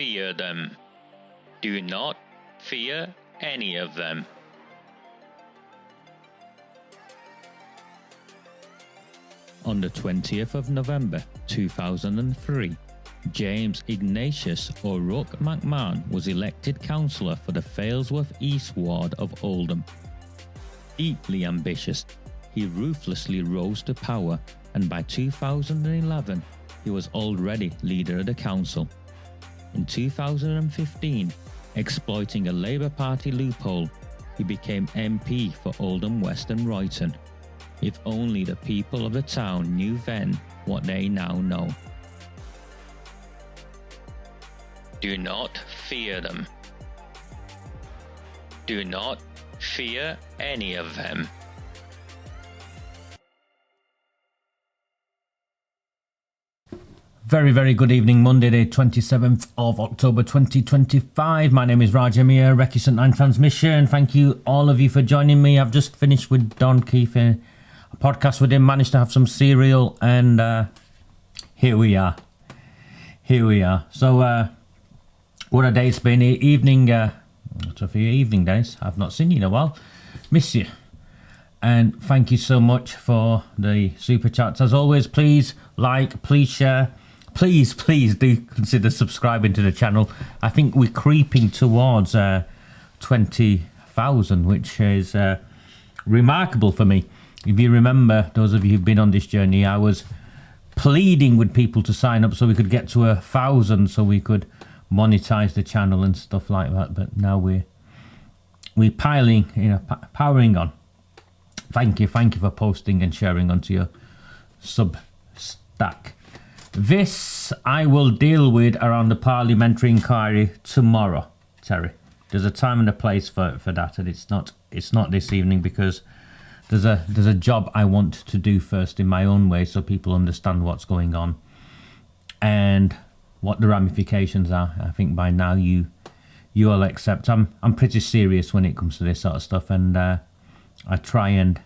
fear them. Do not fear any of them. On the 20th of November 2003, James Ignatius O'Rourke McMahon was elected councillor for the Failsworth East Ward of Oldham. Deeply ambitious, he ruthlessly rose to power, and by 2011, he was already leader of the council. In 2015, exploiting a Labour Party loophole, he became MP for Oldham West and Royton. If only the people of the town knew then what they now know. Do not fear them. Do not fear any of them. Very, very good evening, Monday the 27th of October 2025. My name is Raj Amir, Recusant 9 Transmission. Thank you, all of you, for joining me. I've just finished with Don Keefe, a podcast with him, managed to have some cereal, and here we are. So, what a day it's been. Evening, so for your evening, Dennis. I've not seen you in a while. Miss you. And thank you so much for the super chats. As always, please like, please share. Please do consider subscribing to the channel. I think we're creeping towards 20,000, which is remarkable for me. If you remember, those of you who've been on this journey, I was pleading with people to sign up so we could get to 1,000, so we could monetize the channel and stuff like that. But now we're piling, powering on. Thank you for posting and sharing onto your Substack. This I will deal with around the parliamentary inquiry tomorrow, Terry. There's a time and a place for that, and it's not this evening because there's a job I want to do first in my own way so people understand what's going on and what the ramifications are. I think by now you all accept I'm pretty serious when it comes to this sort of stuff, and I try and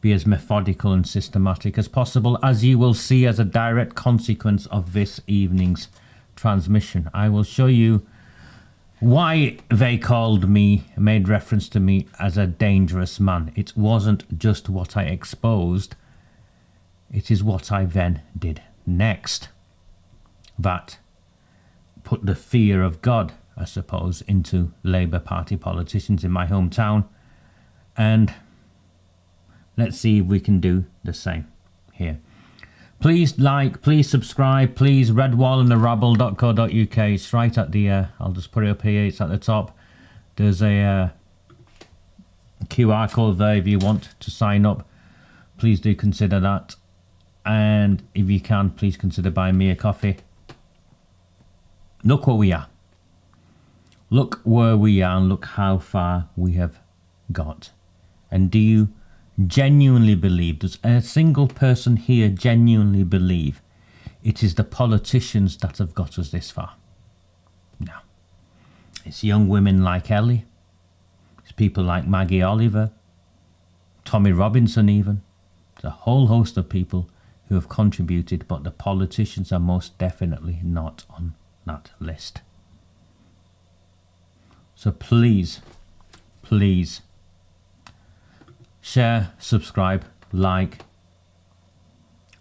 be as methodical and systematic as possible, as you will see as a direct consequence of this evening's transmission. I will show you why they made reference to me as a dangerous man. It wasn't just what I exposed, it is what I then did next that put the fear of God, I suppose, into Labour Party politicians in my hometown. And let's see if we can do the same here. Please like, please subscribe, please redwallandarabble.co.uk. It's right at the, I'll just put it up here, it's at the top. There's a QR code there if you want to sign up. Please do consider that. And if you can, please consider buying me a coffee. Look where we are. Look where we are and look how far we have got. And do you genuinely believe, does a single person here genuinely believe it is the politicians that have got us this far? No. It's young women like Ellie. It's people like Maggie Oliver, Tommy Robinson even. It's a whole host of people who have contributed, but the politicians are most definitely not on that list. So please share, subscribe, like,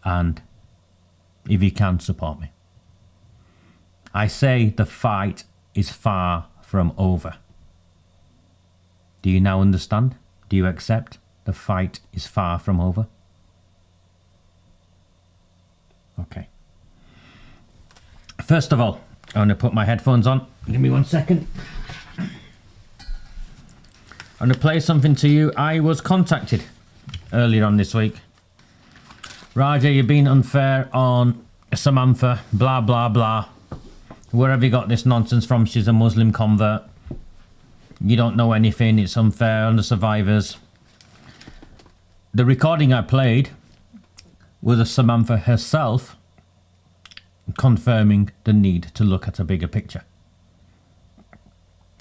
and if you can, support me. I say the fight is far from over. Do you now understand? Do you accept? The fight is far from over. Okay. First of all, I'm going to put my headphones on. Give me 1 second. I'm going to play something to you. I was contacted earlier on this week. Raja, you've been unfair on Samantha, blah, blah, blah. Where have you got this nonsense from? She's a Muslim convert. You don't know anything. It's unfair on the survivors. The recording I played was Samantha herself confirming the need to look at a bigger picture.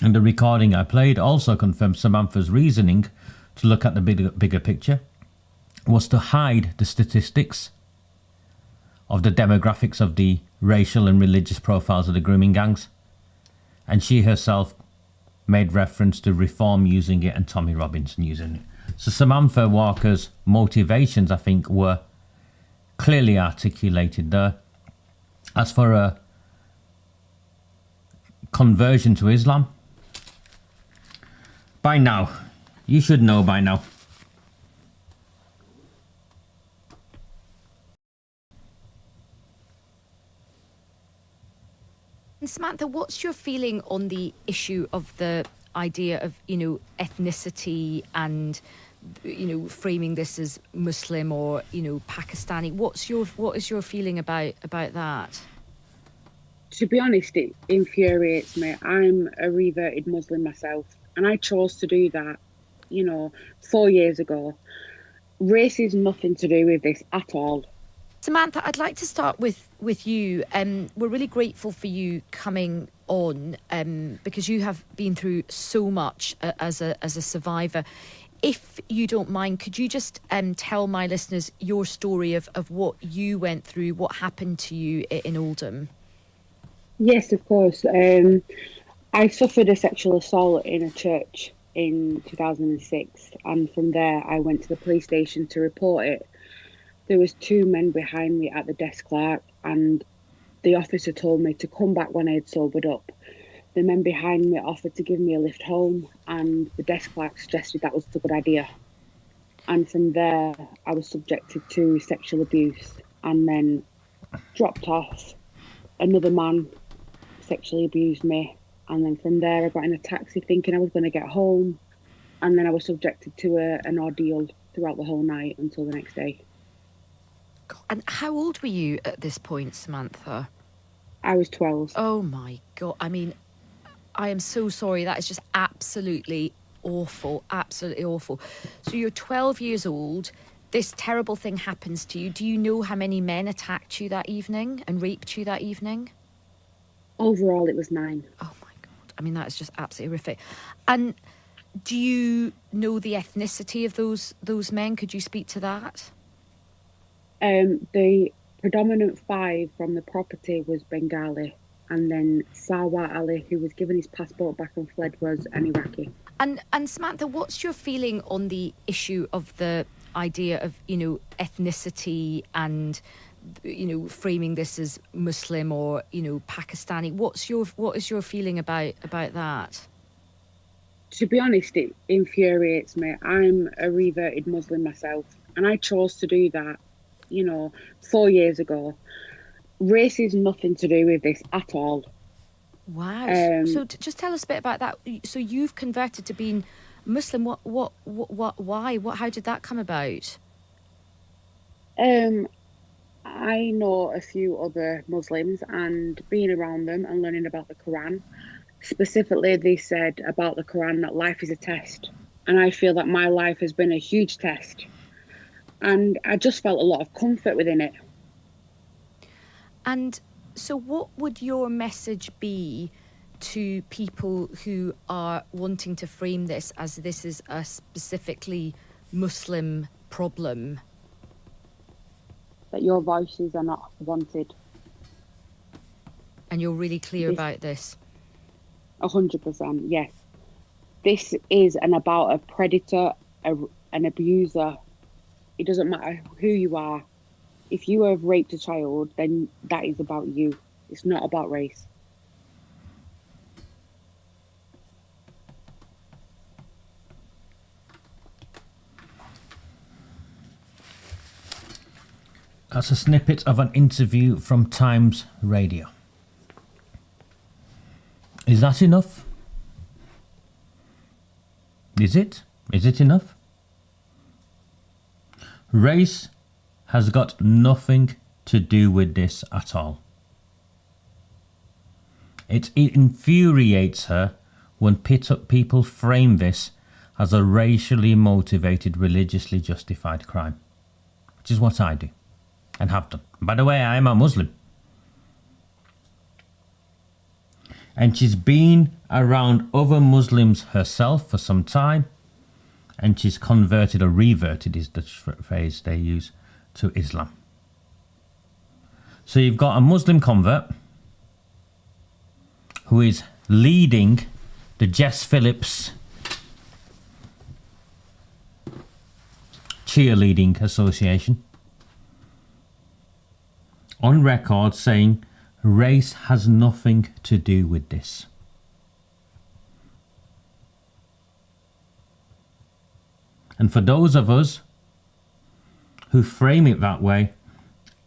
And the recording I played also confirmed Samantha's reasoning to look at the bigger picture was to hide the statistics of the demographics of the racial and religious profiles of the grooming gangs. And she herself made reference to Reform using it and Tommy Robinson using it. So Samantha Walker's motivations, I think, were clearly articulated there. As for a conversion to Islam, by now, you should know by now. And Samantha, what's your feeling on the issue of the idea of, ethnicity and, framing this as Muslim or, Pakistani? What is your feeling about that? To be honest, it infuriates me. I'm a reverted Muslim myself, and I chose to do that, 4 years ago. Race is nothing to do with this at all. Samantha, I'd like to start with you. We're really grateful for you coming on because you have been through so much as a survivor. If you don't mind, could you just tell my listeners your story of what you went through, what happened to you in Oldham? Yes, of course. I suffered a sexual assault in a church in 2006, and from there I went to the police station to report it. There was 2 men behind me at the desk clerk, and the officer told me to come back when I had sobered up. The men behind me offered to give me a lift home, and the desk clerk suggested that was a good idea. And from there, I was subjected to sexual abuse and then dropped off. Another man sexually abused me, and then from there I got in a taxi thinking I was going to get home, and then I was subjected to an ordeal throughout the whole night until the next day. And how old were you at this point, Samantha? I was 12. Oh my God. I mean, I am so sorry. That is just absolutely awful. Absolutely awful. So you're 12 years old. This terrible thing happens to you. Do you know how many men attacked you that evening and raped you that evening? Overall, it was 9. Oh my God. I mean, that is just absolutely horrific. And do you know the ethnicity of those men? Could you speak to that? The predominant 5 from the property was Bengali, and then Sarwar Ali, who was given his passport back and fled, was an Iraqi. And Samantha, what's your feeling on the issue of the idea of, ethnicity and, framing this as Muslim or, Pakistani? What is your feeling about that? To be honest, it infuriates me. I'm a reverted Muslim myself, and I chose to do that, 4 years ago. Race is nothing to do with this at all. Wow. So just tell us a bit about that. So you've converted to being Muslim. Why? How did that come about? I know a few other Muslims, and being around them and learning about the Quran, specifically they said about the Quran that life is a test, and I feel that my life has been a huge test, and I just felt a lot of comfort within it. And so what would your message be to people who are wanting to frame this as this is a specifically Muslim problem? That your voices are not wanted. And you're really clear about this? 100%, yes. This is about a predator, an abuser. It doesn't matter who you are. If you have raped a child, then that is about you. It's not about race. That's a snippet of an interview from Times Radio. Is that enough? Is it? Is it enough? Race has got nothing to do with this at all. It infuriates her when people frame this as a racially motivated, religiously justified crime, which is what I do and have done. By the way, I am a Muslim. And she's been around other Muslims herself for some time, and she's converted or reverted, is the phrase they use, to Islam. So you've got a Muslim convert who is leading the Jess Phillips Cheerleading Association on record saying race has nothing to do with this. And for those of us who frame it that way,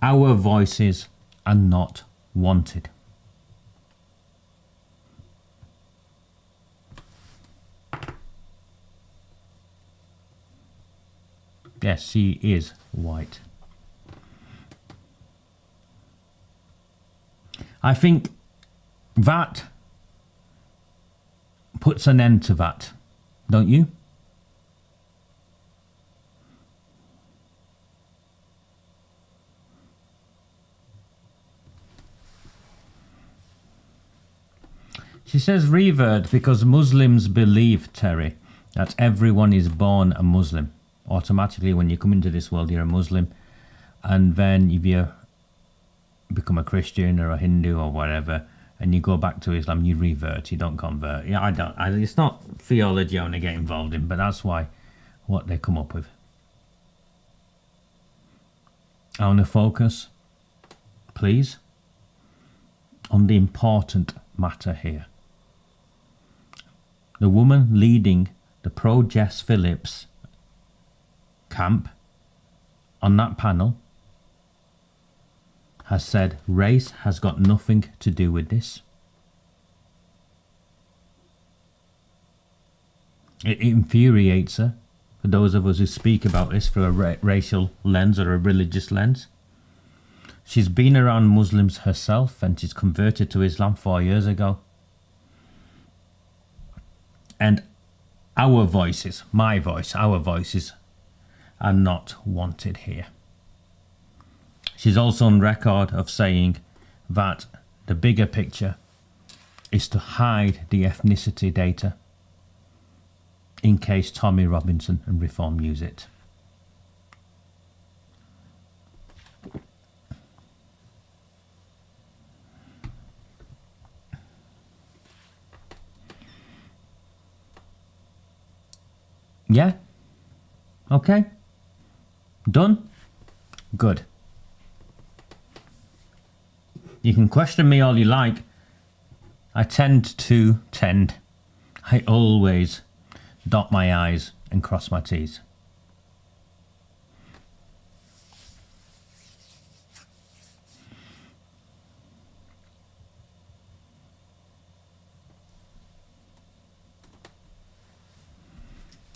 our voices are not wanted. Yes, she is white. I think that puts an end to that, don't you? She says revert because Muslims believe, Terry, that everyone is born a Muslim. Automatically, when you come into this world, you're a Muslim. And then if you become a Christian or a Hindu or whatever, and you go back to Islam, you revert, you don't convert. Yeah, it's not theology I want to get involved in, but that's what they come up with. I want to focus, please, on the important matter here. The woman leading the pro-Jess Phillips camp on that panel has said race has got nothing to do with this. It infuriates her, for those of us who speak about this through a racial lens or a religious lens. She's been around Muslims herself and she's converted to Islam 4 years ago. And our voices, my voice, our voices are not wanted here. She's also on record of saying that the bigger picture is to hide the ethnicity data in case Tommy Robinson and Reform use it. Yeah? Okay? Done? Good. You can question me all you like. I always dot my I's and cross my T's.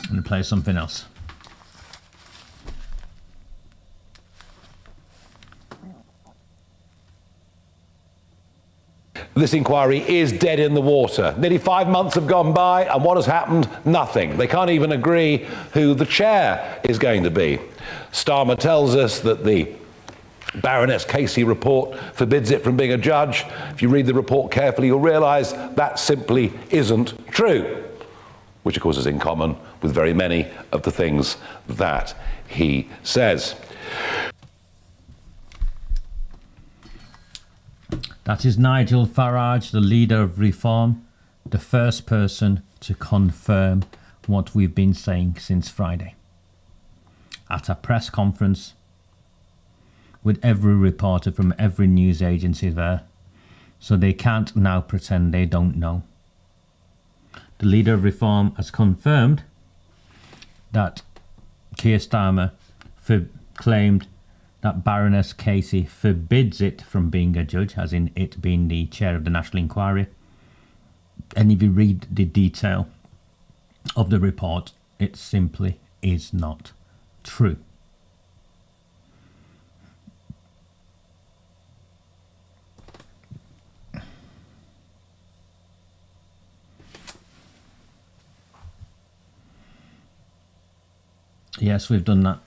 I'm going to play something else. This inquiry is dead in the water. Nearly 5 months have gone by, and what has happened? Nothing. They can't even agree who the chair is going to be. Starmer tells us that the Baroness Casey report forbids it from being a judge. If you read the report carefully, you'll realise that simply isn't true, which of course is in common with very many of the things that he says. That is Nigel Farage, the leader of Reform, the first person to confirm what we've been saying since Friday. At a press conference with every reporter from every news agency there, so they can't now pretend they don't know. The leader of Reform has confirmed that Keir Starmer claimed that Baroness Casey forbids it from being a judge, as in it being the chair of the National Inquiry. And if you read the detail of the report, it simply is not true. Yes, we've done that.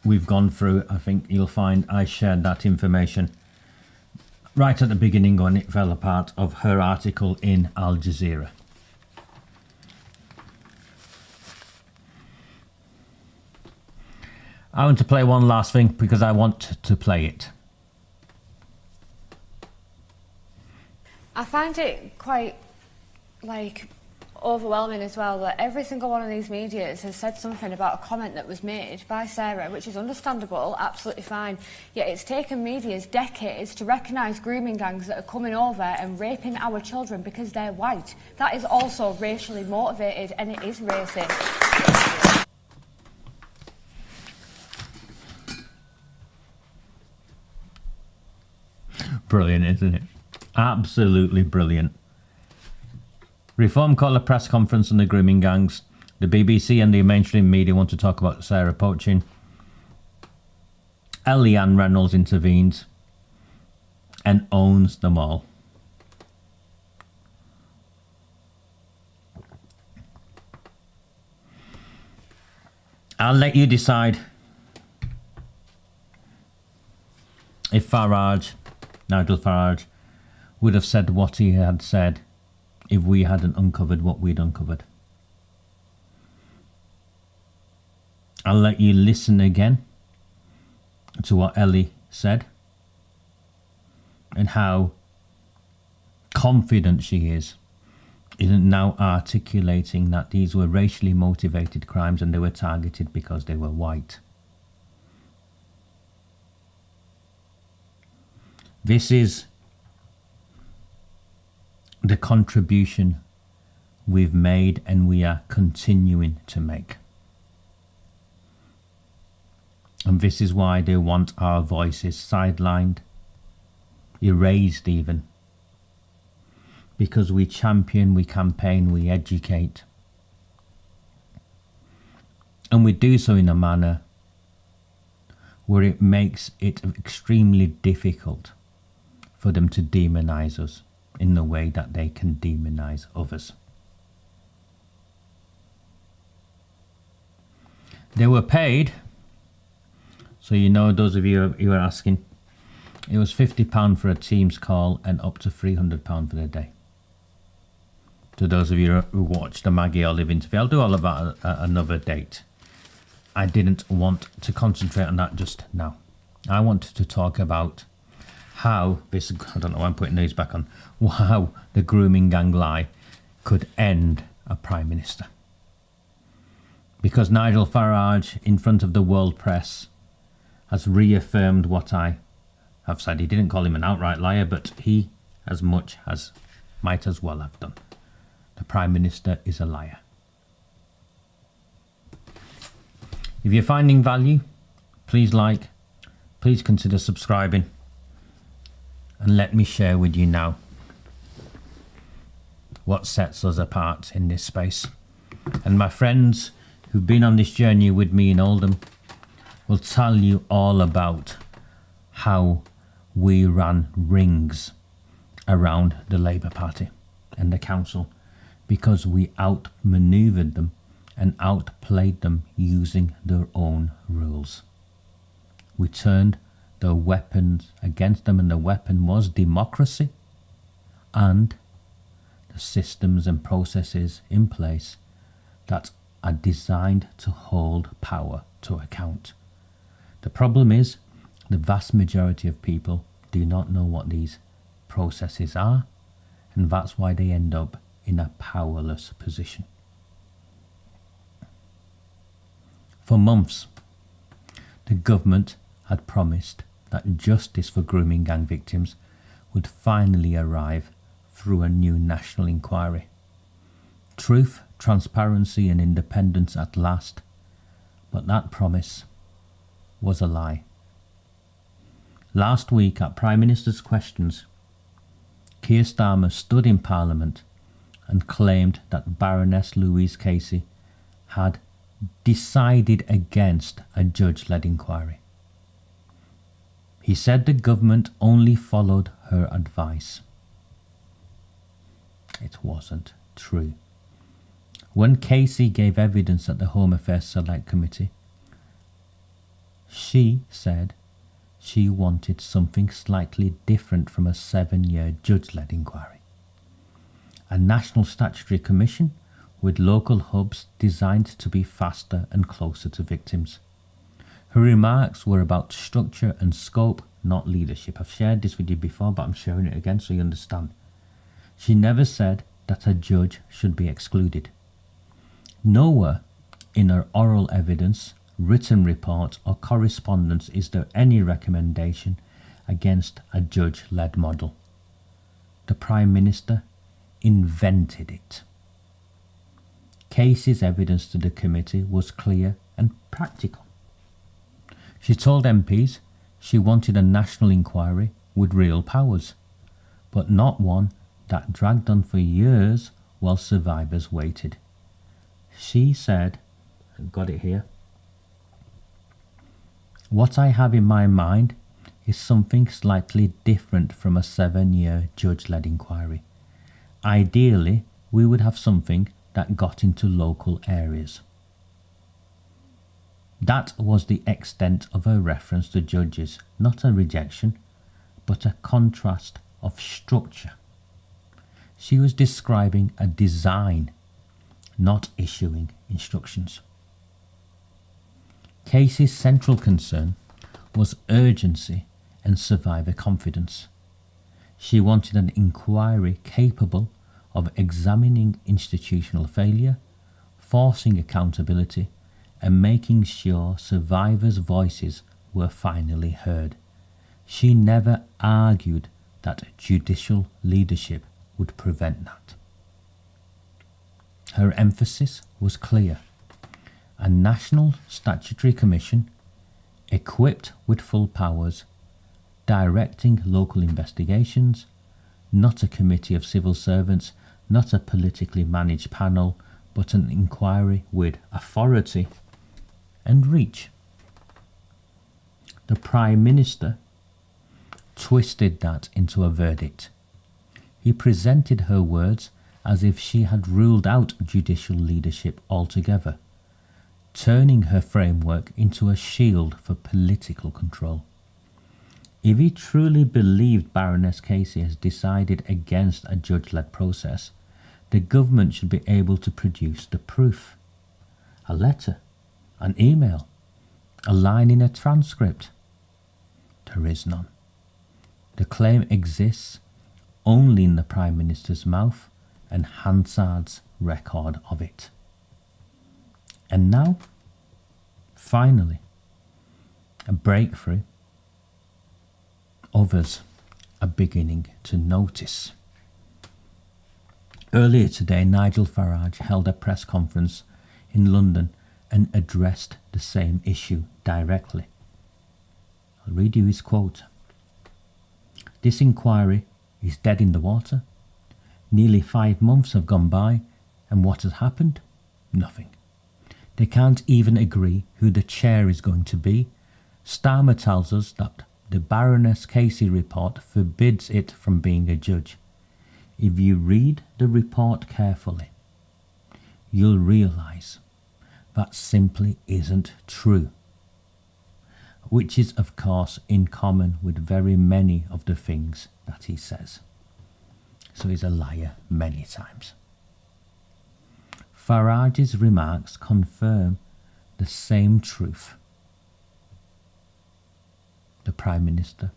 We've gone through, I think you'll find I shared that information right at the beginning when it fell apart of her article in Al Jazeera. I want to play one last thing because I want to play it. I find it quite like, overwhelming as well that every single one of these medias has said something about a comment that was made by Sarah, which is understandable, absolutely fine. Yet it's taken medias decades to recognise grooming gangs that are coming over and raping our children because they're white. That is also racially motivated, and it is racist. Brilliant, isn't it? Absolutely brilliant. Reform called a press conference on the grooming gangs. The BBC and the mainstream media want to talk about Sarah poaching. Eliane Reynolds intervenes and owns them all. I'll let you decide if Nigel Farage, would have said what he had said if we hadn't uncovered what we'd uncovered. I'll let you listen again to what Ellie said and how confident she is in now articulating that these were racially motivated crimes and they were targeted because they were white. This is the contribution we've made and we are continuing to make. And this is why they want our voices sidelined, erased even. Because we champion, we campaign, we educate. And we do so in a manner where it makes it extremely difficult for them to demonize us in the way that they can demonize others. They were paid, so you know, those of you who are asking, it was £50 for a Teams call and up to £300 for the day. To those of you who watched the Maggie Olive interview, I'll do all of that at another date. I didn't want to concentrate on that just now. I wanted to talk about how this, I don't know why I'm putting these back on, how the grooming gang lie could end a Prime Minister. Because Nigel Farage, in front of the world press, has reaffirmed what I have said. He didn't call him an outright liar, but he, as much as, might as well have done. The Prime Minister is a liar. If you're finding value, please like, please consider subscribing. And let me share with you now what sets us apart in this space. And my friends who've been on this journey with me in Oldham will tell you all about how we ran rings around the Labour Party and the council because we outmanoeuvred them and outplayed them using their own rules. We turned the weapons against them, and the weapon was democracy and the systems and processes in place that are designed to hold power to account. The problem is the vast majority of people do not know what these processes are, and that's why they end up in a powerless position. For months, the government had promised that justice for grooming gang victims would finally arrive through a new national inquiry. Truth, transparency and independence at last, but that promise was a lie. Last week at Prime Minister's Questions, Keir Starmer stood in Parliament and claimed that Baroness Louise Casey had decided against a judge-led inquiry. He said the government only followed her advice. It wasn't true. When Casey gave evidence at the Home Affairs Select Committee, she said she wanted something slightly different from a 7-year judge-led inquiry. A national statutory commission with local hubs designed to be faster and closer to victims. Her remarks were about structure and scope, not leadership. I've shared this with you before, but I'm sharing it again so you understand. She never said that a judge should be excluded. Nowhere in her oral evidence, written report or correspondence is there any recommendation against a judge-led model. The Prime Minister invented it. Casey's evidence to the committee was clear and practical. She told MPs she wanted a national inquiry with real powers, but not one that dragged on for years while survivors waited. She said, I've got it here, "What I have in my mind is something slightly different from a 7-year judge-led inquiry. Ideally, we would have something that got into local areas." That was the extent of her reference to judges, not a rejection, but a contrast of structure. She was describing a design, not issuing instructions. Casey's central concern was urgency and survivor confidence. She wanted an inquiry capable of examining institutional failure, forcing accountability, and making sure survivors' voices were finally heard. She never argued that judicial leadership would prevent that. Her emphasis was clear: a national statutory commission, equipped with full powers, directing local investigations, not a committee of civil servants, not a politically managed panel, but an inquiry with authority and reach. The Prime Minister twisted that into a verdict. He presented her words as if she had ruled out judicial leadership altogether, turning her framework into a shield for political control. If he truly believed Baroness Casey has decided against a judge-led process, the government should be able to produce the proof. A letter, an email, a line in a transcript. There is none. The claim exists only in the Prime Minister's mouth and Hansard's record of it. And now, finally, a breakthrough. Others are beginning to notice. Earlier today, Nigel Farage held a press conference in London and addressed the same issue directly. I'll read you his quote. "This inquiry is dead in the water. Nearly 5 months have gone by, and what has happened? Nothing. They can't even agree who the chair is going to be. Starmer tells us that the Baroness Casey report forbids it from being a judge. If you read the report carefully, you'll realise that simply isn't true," which is of course in common with very many of the things that he says. So he's a liar many times. Farage's remarks confirm the same truth. The Prime Minister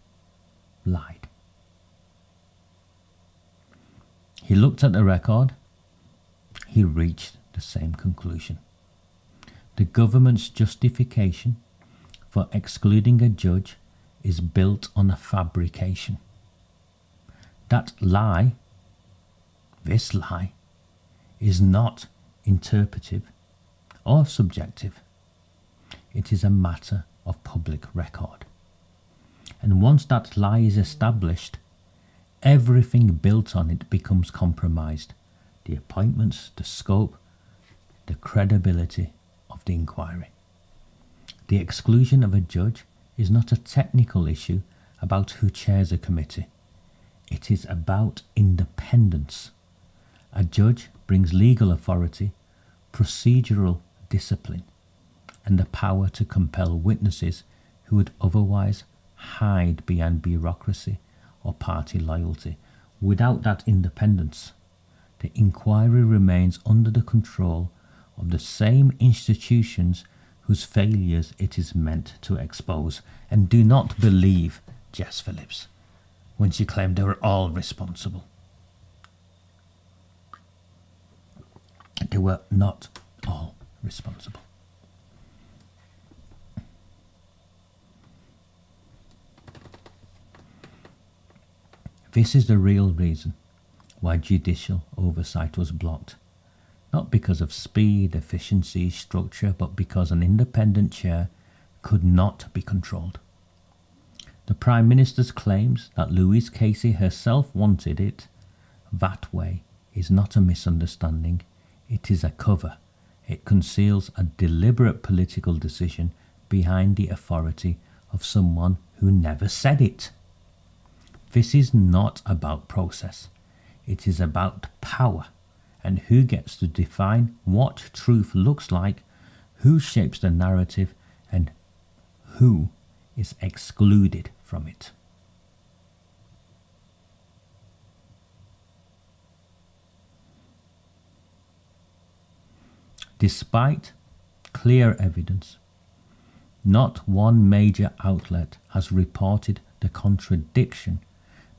lied. He looked at the record. He reached the same conclusion. The government's justification for excluding a judge is built on a fabrication. That lie, this lie, is not interpretive or subjective. It is a matter of public record. And once that lie is established, everything built on it becomes compromised. The appointments, the scope, the credibility of the inquiry. The exclusion of a judge is not a technical issue about who chairs a committee. It is about independence. A judge brings legal authority, procedural discipline, and the power to compel witnesses who would otherwise hide behind bureaucracy or party loyalty. Without that independence, the inquiry remains under the control of the same institutions whose failures it is meant to expose. And do not believe Jess Phillips when she claimed they were all responsible. they were not all responsible. This is the real reason why judicial oversight was blocked. Not because of speed, efficiency, structure, but because an independent chair could not be controlled. The Prime Minister's claims that Louise Casey herself wanted it that way is not a misunderstanding, it is a cover. It conceals a deliberate political decision behind the authority of someone who never said it. This is not about process. It is about power and who gets to define what truth looks like, who shapes the narrative, and who is excluded from it. Despite clear evidence, not one major outlet has reported the contradiction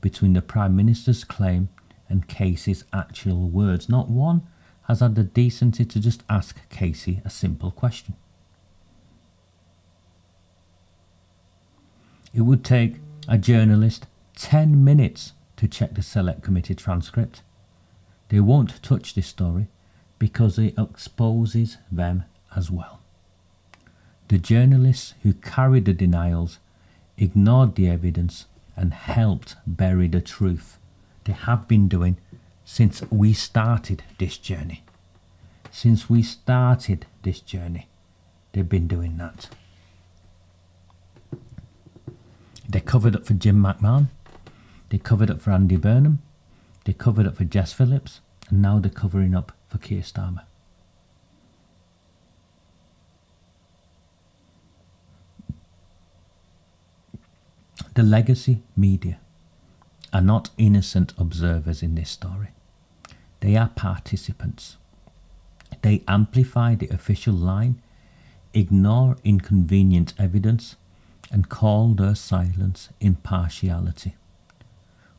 between the Prime Minister's claim and Casey's actual words. Not one has had the decency to just ask Casey a simple question. It would take a journalist 10 minutes to check the Select Committee transcript. They won't touch this story because it exposes them as well. The journalists who carried the denials ignored the evidence and helped bury the truth. They have been doing since we started this journey. Since we started this journey, they've been doing that. They covered up for Jim McMahon, they covered up for Andy Burnham, they covered up for Jess Phillips, and now they're covering up for Keir Starmer. The legacy media are not innocent observers in this story. They are participants. They amplify the official line, ignore inconvenient evidence, and call their silence impartiality.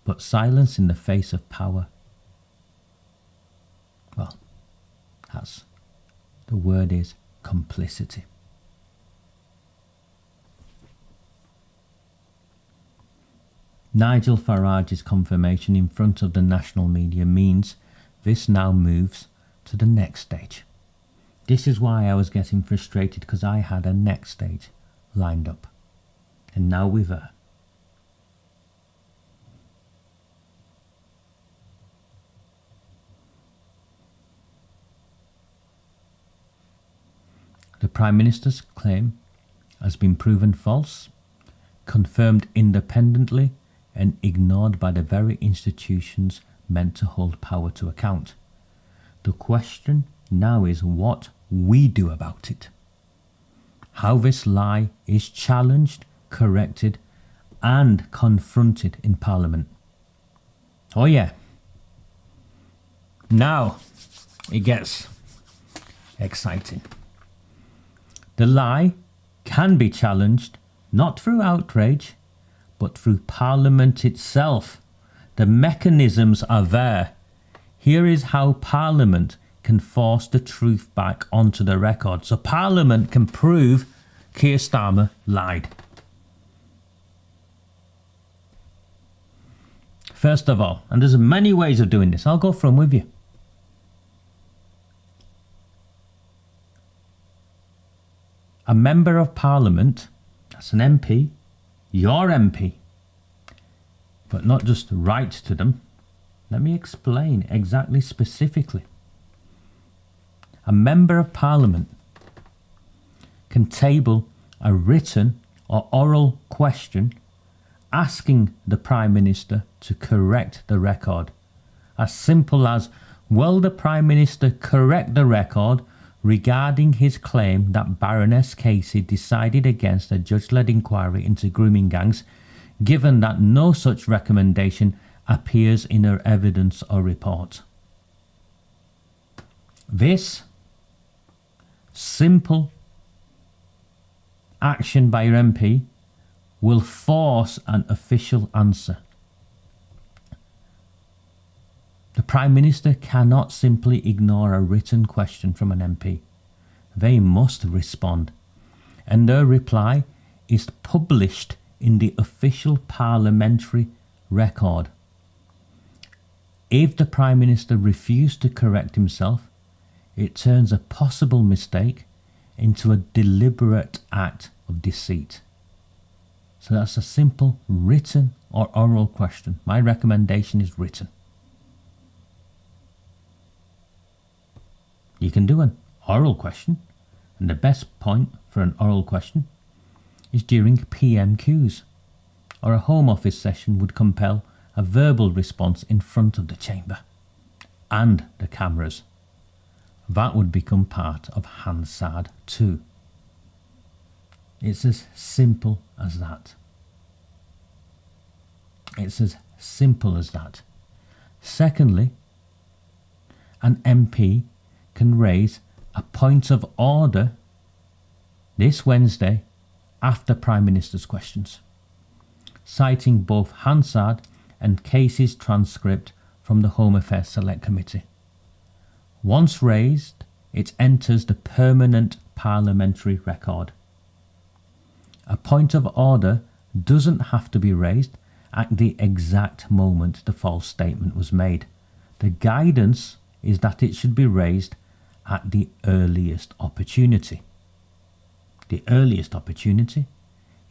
But silence in the face of power, well, the word is complicity. Nigel Farage's confirmation in front of the national media means this now moves to the next stage. This is why I was getting frustrated, because I had a next stage lined up. And now we're there. The Prime Minister's claim has been proven false, confirmed independently, and ignored by the very institutions meant to hold power to account. The question now is what we do about it. How this lie is challenged, corrected, and confronted in Parliament. Oh yeah. Now it gets exciting. The lie can be challenged not through outrage, but through Parliament itself. The mechanisms are there. Here is how Parliament can force the truth back onto the record. So Parliament can prove Keir Starmer lied. First of all, and there's many ways of doing this, I'll go through them with you. A member of Parliament, that's an MP, your MP, but not just write to them. Let me explain exactly specifically. A member of Parliament can table a written or oral question asking the Prime Minister to correct the record. As simple as, will the Prime Minister correct the record regarding his claim that Baroness Casey decided against a judge-led inquiry into grooming gangs, given that no such recommendation appears in her evidence or report? This simple action by your MP will force an official answer. The Prime Minister cannot simply ignore a written question from an MP. They must respond, and their reply is published in the official parliamentary record. If the Prime Minister refused to correct himself, it turns a possible mistake into a deliberate act of deceit. So that's a simple written or oral question. My recommendation is written. You can do an oral question, and the best point for an oral question is during PMQs, or a Home Office session would compel a verbal response in front of the chamber and the cameras. That would become part of Hansard 2. It's as simple as that. It's as simple as that. Secondly, an MP can raise a point of order this Wednesday after Prime Minister's questions, citing both Hansard and Casey's transcript from the Home Affairs Select Committee. Once raised, it enters the permanent parliamentary record. A point of order doesn't have to be raised at the exact moment the false statement was made. The guidance is that it should be raised at the earliest opportunity. The earliest opportunity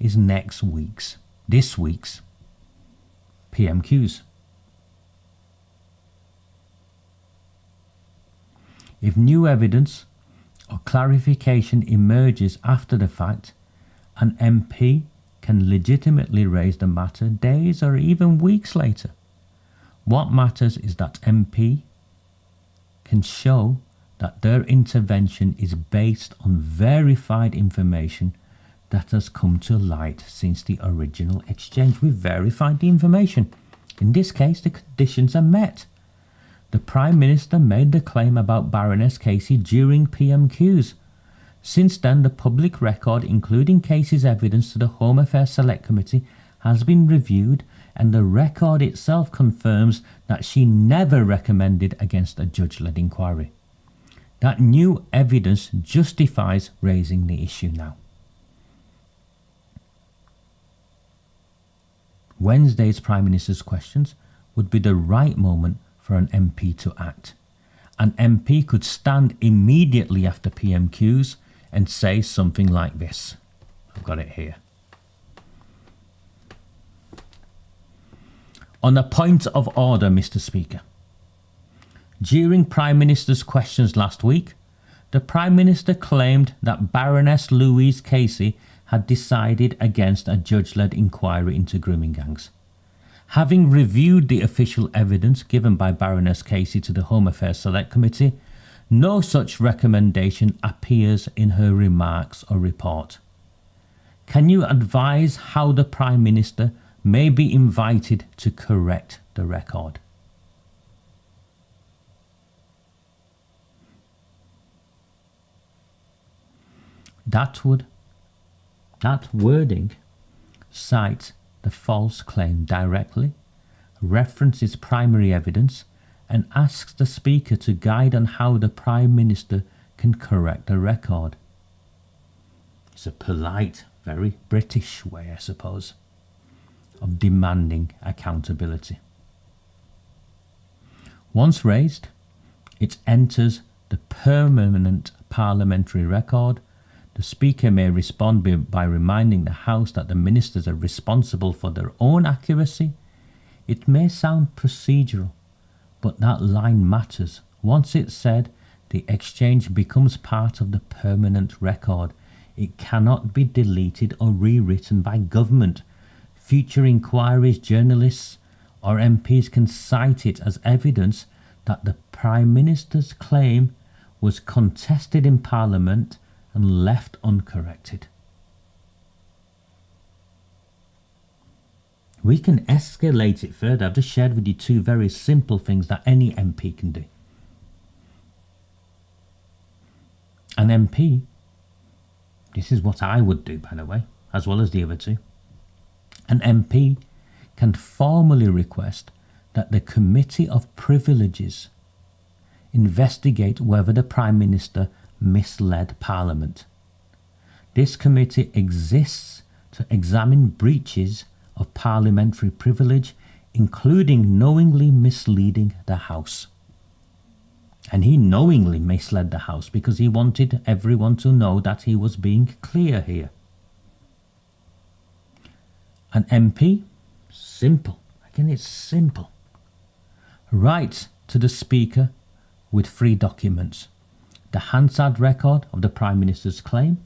is this week's PMQs. If new evidence or clarification emerges after the fact, an MP can legitimately raise the matter days or even weeks later. What matters is that MP can show that their intervention is based on verified information that has come to light since the original exchange. We've verified the information. In this case, the conditions are met. The Prime Minister made the claim about Baroness Casey during PMQs. Since then, the public record, including Casey's evidence to the Home Affairs Select Committee, has been reviewed, and the record itself confirms that she never recommended against a judge-led inquiry. That new evidence justifies raising the issue now. Wednesday's Prime Minister's questions would be the right moment for an MP to act. An MP could stand immediately after PMQs and say something like this. I've got it here. On a point of order, Mr. Speaker. During Prime Minister's questions last week, the Prime Minister claimed that Baroness Louise Casey had decided against a judge-led inquiry into grooming gangs. Having reviewed the official evidence given by Baroness Casey to the Home Affairs Select Committee, no such recommendation appears in her remarks or report. Can you advise how the Prime Minister may be invited to correct the record? That wording cites the false claim directly, references primary evidence, and asks the Speaker to guide on how the Prime Minister can correct the record. It's a polite, very British way, I suppose, of demanding accountability. Once raised, it enters the permanent parliamentary record. The Speaker may respond by reminding the House that the ministers are responsible for their own accuracy. It may sound procedural, but that line matters. Once it's said, the exchange becomes part of the permanent record. It cannot be deleted or rewritten by government. Future inquiries, journalists or MPs can cite it as evidence that the Prime Minister's claim was contested in Parliament and left uncorrected. We can escalate it further. I've just shared with you two very simple things that any MP can do. An MP, this is what I would do, by the way, as well as the other two. An MP can formally request that the Committee of Privileges investigate whether the Prime Minister misled Parliament. This committee exists to examine breaches of parliamentary privilege, including knowingly misleading the House. And he knowingly misled the House because he wanted everyone to know that he was being clear here. An MP? Simple. Again, it's simple. Write to the Speaker with 3 documents: the Hansard record of the Prime Minister's claim,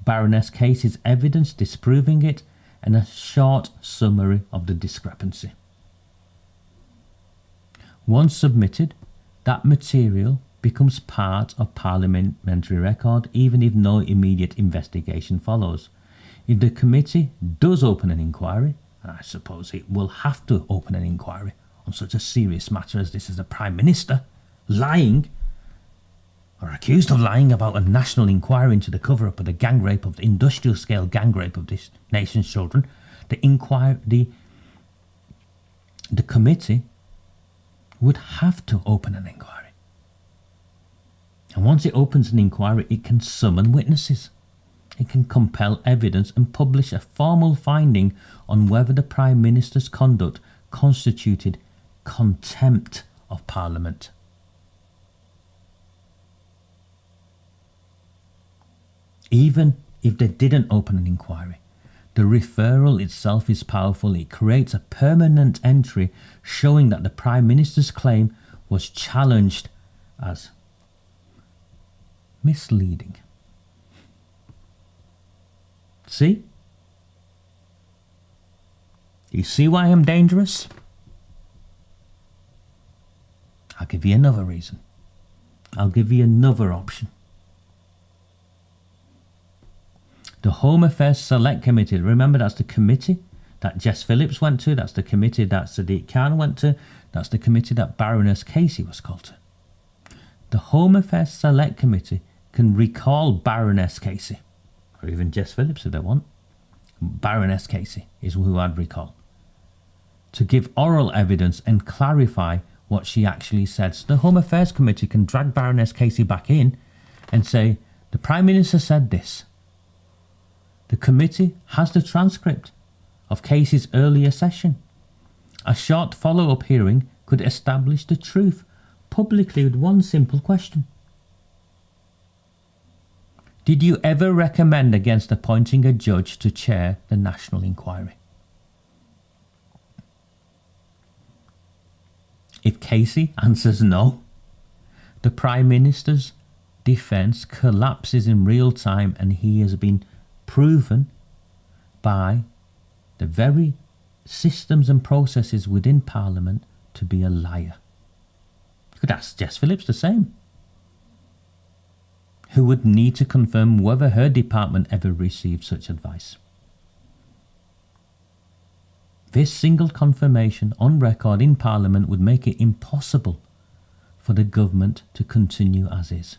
Baroness Casey's evidence disproving it, and a short summary of the discrepancy. Once submitted, that material becomes part of parliamentary record even if no immediate investigation follows. If the committee does open an inquiry, and I suppose it will have to open an inquiry on such a serious matter as this, as the Prime Minister lying or accused of lying about a national inquiry into the cover-up of the gang rape, of the industrial scale gang rape of this nation's children, the committee would have to open an inquiry. And once it opens an inquiry, it can summon witnesses. It can compel evidence and publish a formal finding on whether the Prime Minister's conduct constituted contempt of Parliament. Even if they didn't open an inquiry, the referral itself is powerful. It creates a permanent entry showing that the Prime Minister's claim was challenged as misleading. See? You see why I'm dangerous? I'll give you another reason. I'll give you another option. The Home Affairs Select Committee, remember that's the committee that Jess Phillips went to, that's the committee that Sadiq Khan went to, that's the committee that Baroness Casey was called to. The Home Affairs Select Committee can recall Baroness Casey, or even Jess Phillips if they want. Baroness Casey is who I'd recall, to give oral evidence and clarify what she actually said. So the Home Affairs Committee can drag Baroness Casey back in and say, the Prime Minister said this. The committee has the transcript of Casey's earlier session. A short follow-up hearing could establish the truth publicly with one simple question. Did you ever recommend against appointing a judge to chair the national inquiry? If Casey answers no, the Prime Minister's defence collapses in real time and he has been proven by the very systems and processes within Parliament to be a liar. You could ask Jess Phillips the same, who would need to confirm whether her department ever received such advice. This single confirmation on record in Parliament would make it impossible for the government to continue as is.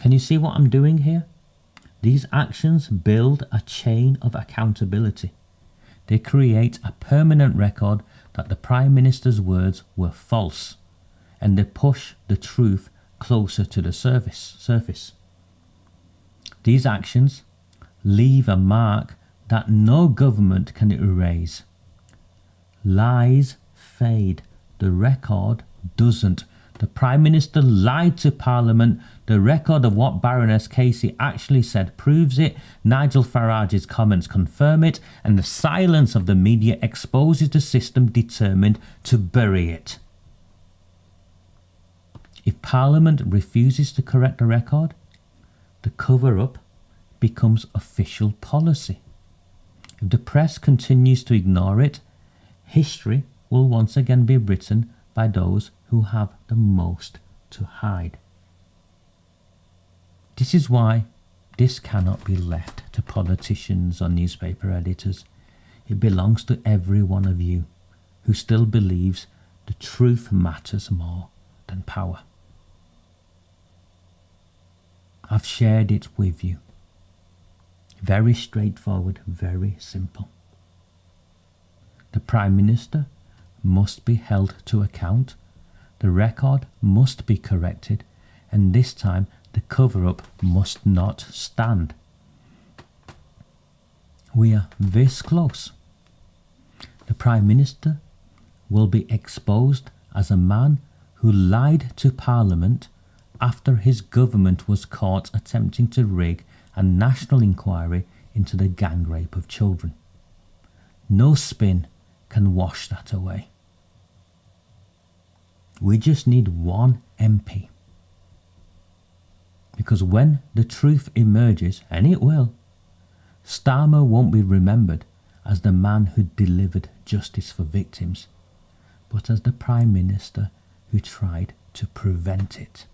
Can you see what I'm doing here? These actions build a chain of accountability. They create a permanent record that the Prime Minister's words were false, and they push the truth closer to the surface. These actions leave a mark that no government can erase. Lies fade, the record doesn't. The Prime Minister lied to Parliament. The record of what Baroness Casey actually said proves it. Nigel Farage's comments confirm it. And the silence of the media exposes the system determined to bury it. If Parliament refuses to correct the record, the cover-up becomes official policy. If the press continues to ignore it, history will once again be written by those who have the most to hide. This is why this cannot be left to politicians or newspaper editors. It belongs to every one of you who still believes the truth matters more than power. I've shared it with you. Very straightforward, very simple. The Prime Minister must be held to account. The record must be corrected, and this time the cover-up must not stand. We are this close. The Prime Minister will be exposed as a man who lied to Parliament after his government was caught attempting to rig a national inquiry into the gang rape of children. No spin can wash that away. We just need one MP. Because when the truth emerges, and it will, Starmer won't be remembered as the man who delivered justice for victims, but as the Prime Minister who tried to prevent it.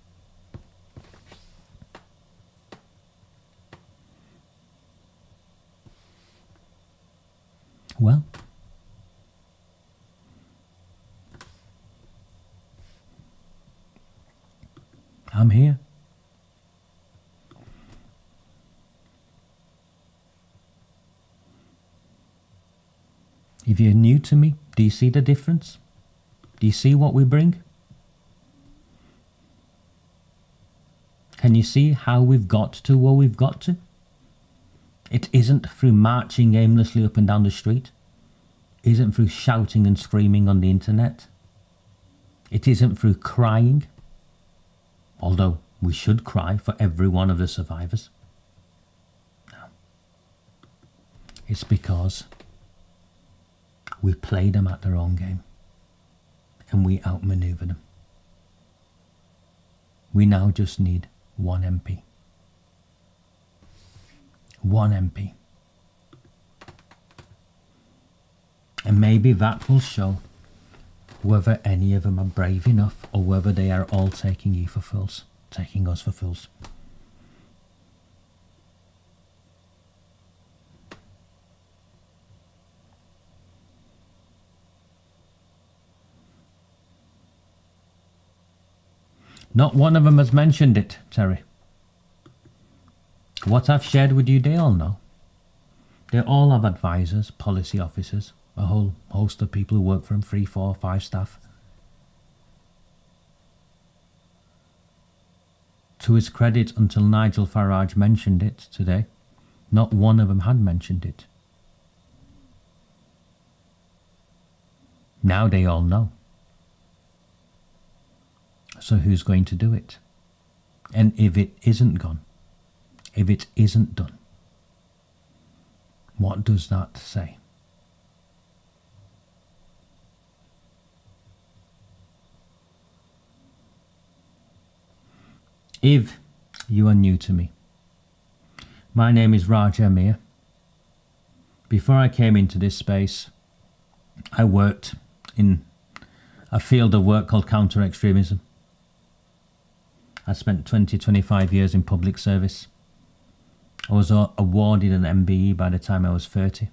Well, I'm here. If you're new to me, do you see the difference? Do you see what we bring? Can you see how we've got to where we've got to? It isn't through marching aimlessly up and down the street. It isn't through shouting and screaming on the internet. It isn't through crying, although we should cry for every one of the survivors. No. It's because we played them at their own game and we outmaneuvered them. We now just need one MP. One MP. And maybe that will show whether any of them are brave enough or whether they are all taking you for fools, taking us for fools. Not one of them has mentioned it, Terry. What I've shared with you, they all know. They all have advisors, policy officers, a whole host of people who work for them, 3, 4, 5 staff. To his credit, until Nigel Farage mentioned it today, not one of them had mentioned it. Now they all know. So who's going to do it? And if it isn't gone, if it isn't done, what does that say? If you are new to me, my name is Raj Amir. Before I came into this space, I worked in a field of work called counter-extremism. I spent 25 years in public service. I was awarded an MBE by the time I was 30.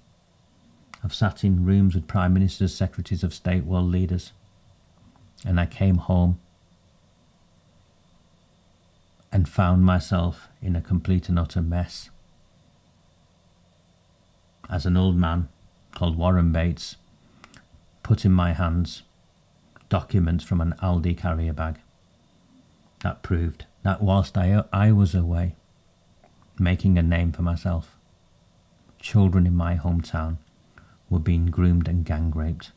I've sat in rooms with prime ministers, secretaries of state, world leaders. And I came home and found myself in a complete and utter mess. As an old man called Warren Bates put in my hands documents from an Aldi carrier bag that proved that whilst I was away making a name for myself, children in my hometown were being groomed and gang raped.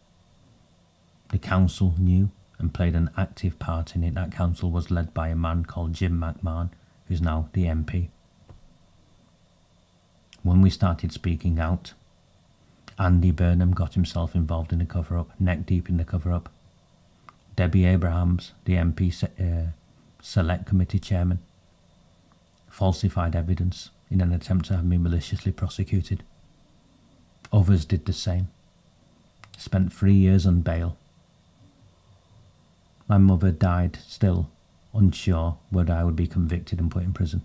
The council knew and played an active part in it. That council was led by a man called Jim McMahon, who's now the MP. When we started speaking out, Andy Burnham got himself involved in the cover-up, neck deep in the cover-up. Debbie Abrahams, the MP Select Committee Chairman, falsified evidence in an attempt to have me maliciously prosecuted. Others did the same. Spent 3 years on bail. My mother died still unsure whether I would be convicted and put in prison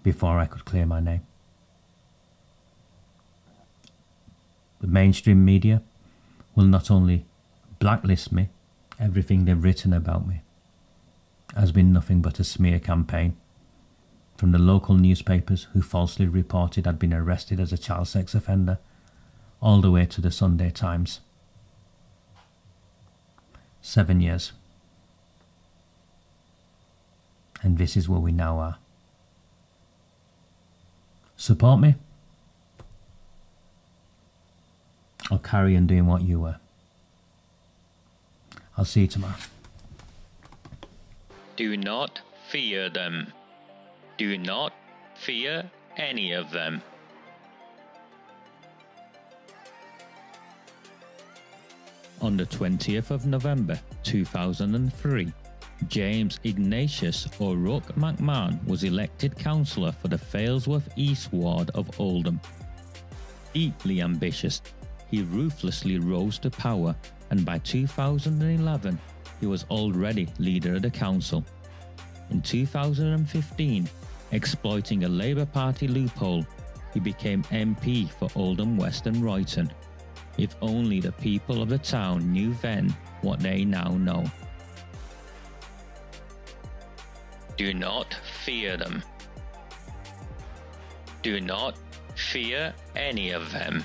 before I could clear my name. The mainstream media will not only blacklist me, everything they've written about me has been nothing but a smear campaign. From the local newspapers who falsely reported I'd been arrested as a child sex offender, all the way to the Sunday Times. 7 years. And this is where we now are. Support me, or carry on doing what you were. I'll see you tomorrow. Do not fear them. Do not fear any of them. On the 20th of November 2003, James Ignatius O'Rourke McMahon was elected councillor for the Failsworth East ward of Oldham. Deeply ambitious, he ruthlessly rose to power, and by 2011 he was already leader of the council. In 2015, exploiting a Labour Party loophole, he became MP for Oldham West and Royton. If only the people of the town knew then what they now know. Do not fear them. Do not fear any of them.